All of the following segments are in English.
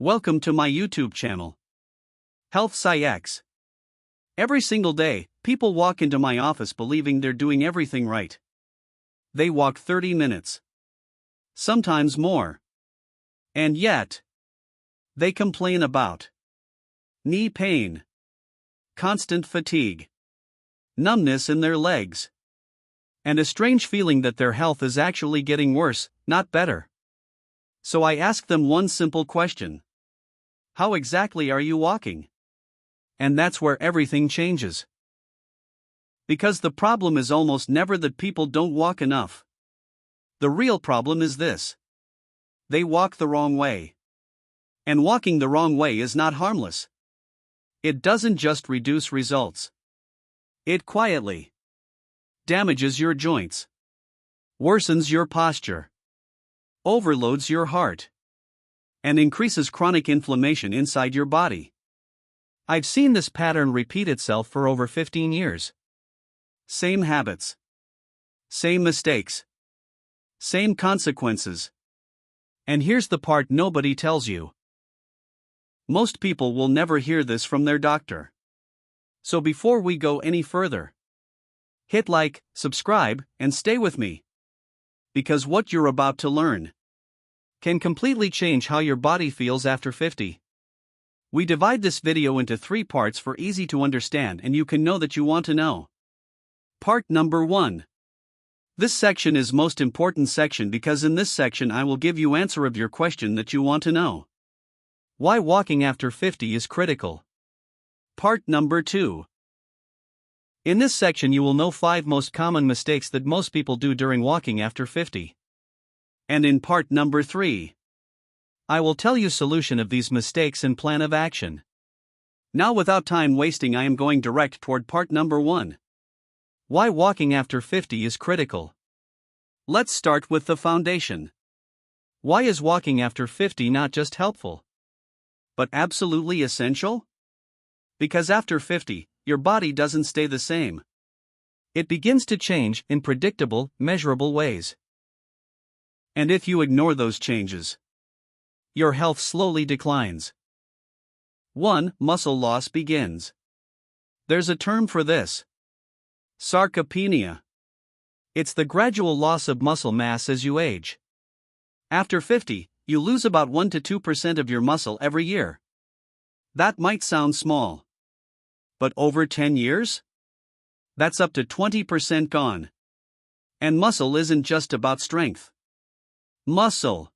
Welcome to my YouTube channel, Healthscix. Every single day, people walk into my office believing they're doing everything right. They walk 30 minutes, sometimes more. And yet, they complain about knee pain, constant fatigue, numbness in their legs, and a strange feeling that their health is actually getting worse, not better. So I ask them one simple question: how exactly are you walking? And that's where everything changes. Because the problem is almost never that people don't walk enough. The real problem is this: they walk the wrong way. And walking the wrong way is not harmless. It doesn't just reduce results. It quietly damages your joints, worsens your posture, overloads your heart, and increases chronic inflammation inside your body. I've seen this pattern repeat itself for over 15 years. Same habits, same mistakes, same consequences. And here's the part nobody tells you. Most people will never hear this from their doctor. So before we go any further, hit like, subscribe, and stay with me. Because what you're about to learn can completely change how your body feels after 50. We divide this video into 3 parts for easy to understand and you can know that you want to know. Part number 1. This section is most important section because in this section I will give you answer of your question that you want to know. Why walking after 50 is critical. Part number 2. In this section you will know 5 most common mistakes that most people do during walking after 50. And in part number 3, I will tell you solution of these mistakes and plan of action. Now without time wasting I am going direct toward part number 1. Why walking after 50 is critical. Let's start with the foundation. Why is walking after 50 not just helpful, but absolutely essential? Because after 50, your body doesn't stay the same. It begins to change in predictable, measurable ways. And if you ignore those changes, your health slowly declines. 1. Muscle loss begins. There's a term for this: sarcopenia. It's the gradual loss of muscle mass as you age. After 50, you lose about 1 to 2% of your muscle every year. That might sound small. But over 10 years? That's up to 20% gone. And muscle isn't just about strength. Muscle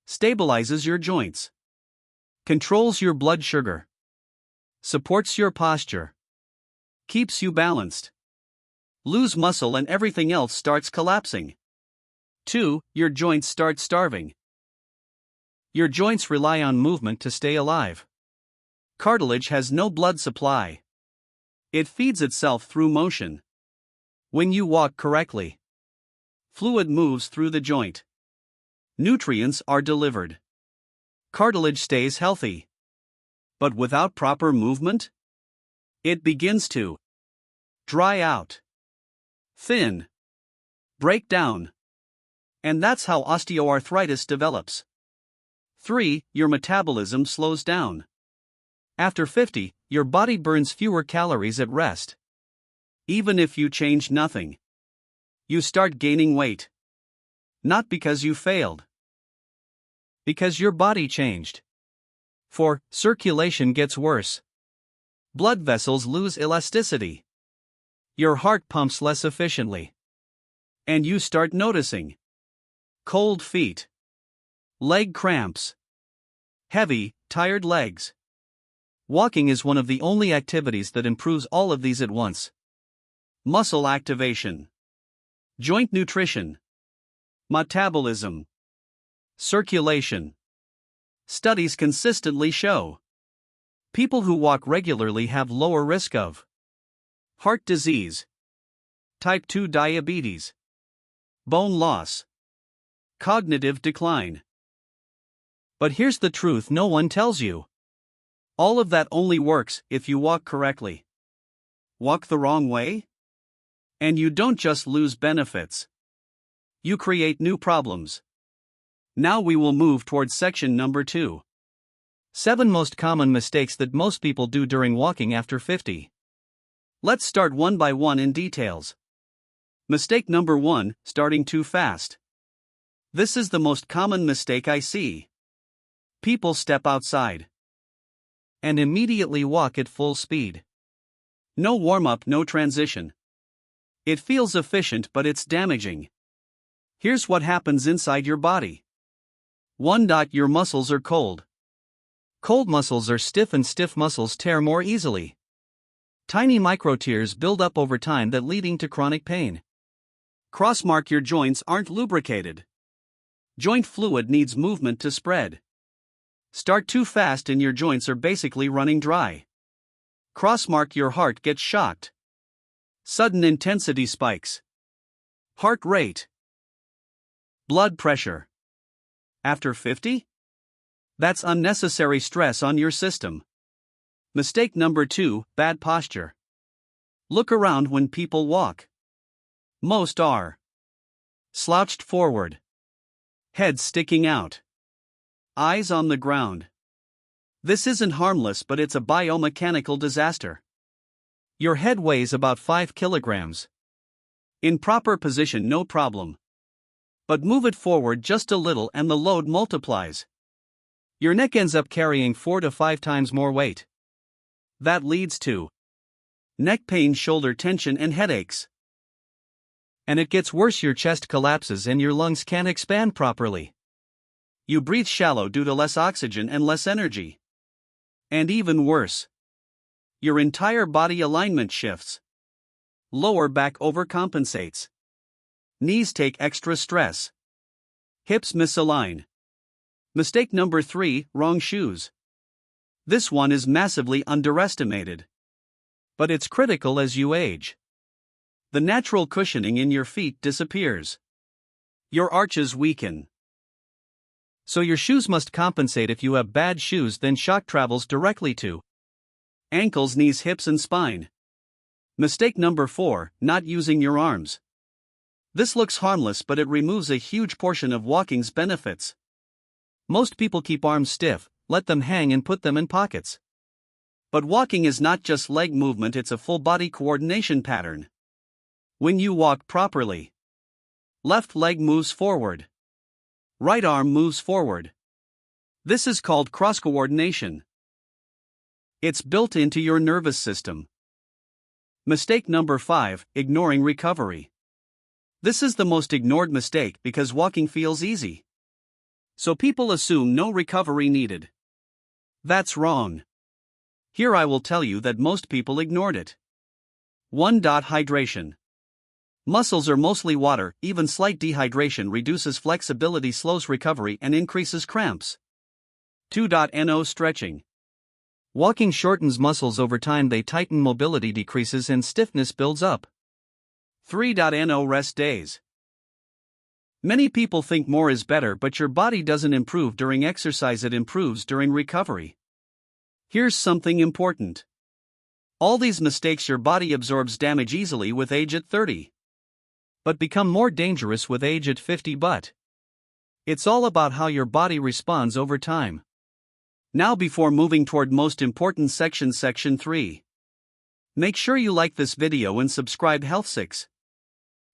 stabilizes your joints, controls your blood sugar, supports your posture, keeps you balanced. Lose muscle and everything else starts collapsing. 2. Your joints start starving. Your joints rely on movement to stay alive. Cartilage has no blood supply. It feeds itself through motion. When you walk correctly, fluid moves through the joint. Nutrients are delivered. Cartilage stays healthy. But without proper movement, it begins to dry out, thin, break down. And that's how osteoarthritis develops. 3. Your metabolism slows down. After 50, your body burns fewer calories at rest. Even if you change nothing, you start gaining weight. Not because you failed, because your body changed. 4. Circulation gets worse. Blood vessels lose elasticity. Your heart pumps less efficiently. And you start noticing cold feet, leg cramps, heavy, tired legs. Walking is one of the only activities that improves all of these at once. Muscle activation, joint nutrition, metabolism, circulation. Studies consistently show people who walk regularly have lower risk of heart disease, type 2 diabetes, bone loss, cognitive decline. But here's the truth no one tells you. All of that only works if you walk correctly. Walk the wrong way? And you don't just lose benefits. You create new problems. Now we will move towards section number 2. 7 most common mistakes that most people do during walking after 50. Let's start one by one in details. Mistake number 1, starting too fast. This is the most common mistake I see. People step outside and immediately walk at full speed. No warm-up, no transition. It feels efficient, but it's damaging. Here's what happens inside your body. 1. Your muscles are cold. Cold muscles are stiff and stiff muscles tear more easily. Tiny micro-tears build up over time that leading to chronic pain. Crossmark, your joints aren't lubricated. Joint fluid needs movement to spread. Start too fast and your joints are basically running dry. Crossmark, your heart gets shocked. Sudden intensity spikes. Heart rate. Blood pressure. After 50? That's unnecessary stress on your system. Mistake number 2, bad posture. Look around when people walk. Most are slouched forward, head sticking out, eyes on the ground. This isn't harmless, but it's a biomechanical disaster. Your head weighs about 5 kilograms. In proper position, no problem. But move it forward just a little and the load multiplies. Your neck ends up carrying 4 to 5 times more weight. That leads to neck pain, shoulder tension, and headaches. And it gets worse, your chest collapses and your lungs can't expand properly. You breathe shallow due to less oxygen and less energy. And even worse, your entire body alignment shifts. Lower back overcompensates. Knees take extra stress. Hips misalign. Mistake number 3, wrong shoes. This one is massively underestimated. But it's critical as you age. The natural cushioning in your feet disappears. Your arches weaken. So your shoes must compensate. If you have bad shoes, then shock travels directly to ankles, knees, hips, and spine. Mistake number 4, not using your arms. This looks harmless, but it removes a huge portion of walking's benefits. Most people keep arms stiff, let them hang and put them in pockets. But walking is not just leg movement, it's a full body coordination pattern. When you walk properly, left leg moves forward, right arm moves forward. This is called cross coordination. It's built into your nervous system. Mistake number 5, ignoring recovery. This is the most ignored mistake because walking feels easy. So people assume no recovery needed. That's wrong. Here I will tell you that most people ignored it. 1. Hydration. Muscles are mostly water, even slight dehydration reduces flexibility, slows recovery, and increases cramps. 2. Stretching. Walking shortens muscles over time, they tighten, mobility decreases, and stiffness builds up. 3. Rest days. Many people think more is better, but your body doesn't improve during exercise, it improves during recovery. Here's something important. All these mistakes your body absorbs damage easily with age at 30. But become more dangerous with age at 50. But it's all about how your body responds over time. Now, before moving toward most important section 3. Make sure you like this video and subscribe Healthscix.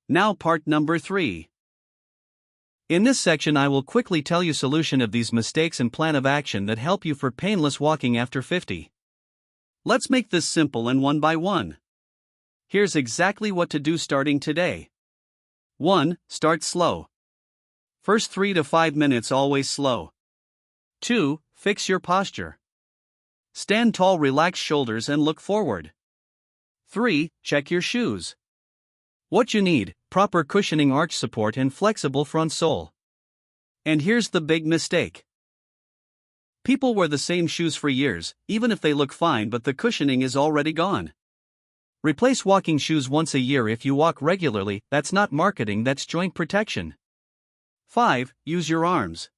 Now part number 3. In this section I will quickly tell you solution of these mistakes and plan of action that help you for painless walking after 50. Let's make this simple and one by one. Here's exactly what to do starting today. 1. Start slow. First 3 to 5 minutes always slow. 2. Fix your posture. Stand tall, relax shoulders and look forward. 3. Check your shoes. What you need: proper cushioning, arch support, and flexible front sole. And here's the big mistake. People wear the same shoes for years, even if they look fine, but the cushioning is already gone. Replace walking shoes once a year if you walk regularly. That's not marketing, that's joint protection. 5. Use your arms.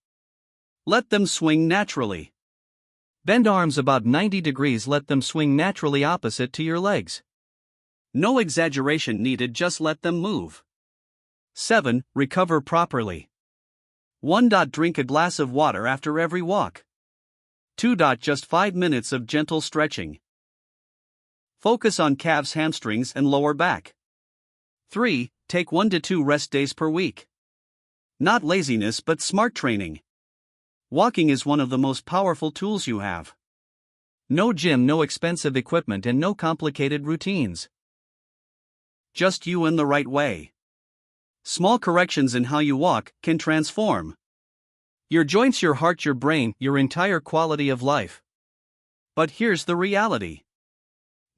Let them swing naturally. Bend arms about 90 degrees, let them swing naturally opposite to your legs. No exaggeration needed, just let them move. 7. Recover properly. 1. Drink a glass of water after every walk. 2. Just 5 minutes of gentle stretching. Focus on calves, hamstrings, and lower back. 3. Take 1 to 2 rest days per week. Not laziness but smart training. Walking is one of the most powerful tools you have. No gym, no expensive equipment, and no complicated routines. Just you and the right way. Small corrections in how you walk can transform your joints, your heart, your brain, your entire quality of life. But here's the reality.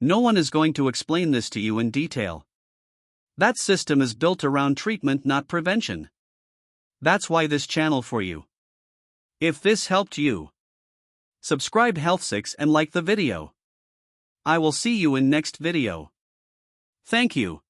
No one is going to explain this to you in detail. That system is built around treatment, not prevention. That's why this channel for you. If this helped you, subscribe Healthscix and like the video. I will see you in next video. Thank you.